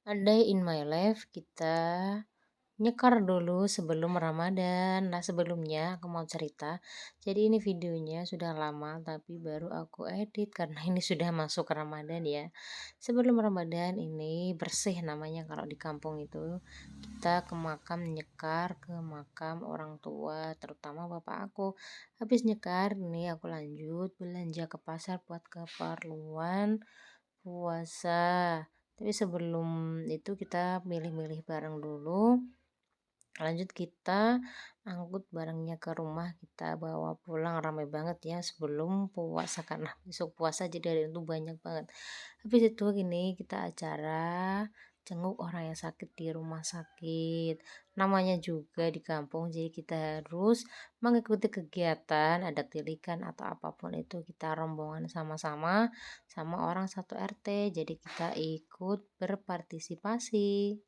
A day in my life kita nyekar dulu sebelum Ramadan. Nah, sebelumnya aku mau cerita. Jadi ini videonya sudah lama tapi baru aku edit karena ini sudah masuk Ramadan ya. Sebelum Ramadan ini bersih namanya kalau di kampung itu. Kita ke makam nyekar ke makam orang tua, terutama bapak aku. Habis nyekar nih aku lanjut belanja ke pasar buat keperluan puasa. Tapi sebelum itu kita milih-milih barang dulu. Lanjut kita angkut barangnya ke rumah, kita bawa pulang ramai banget ya sebelum puasa karena besok puasa jadi hari itu banyak banget. Habis itu gini kita acara jenguk orang yang sakit di rumah sakit. Namanya juga di kampung jadi kita harus mengikuti kegiatan ada tilikan atau apapun itu kita rombongan sama-sama sama orang satu RT. Jadi kita ikut berpartisipasi.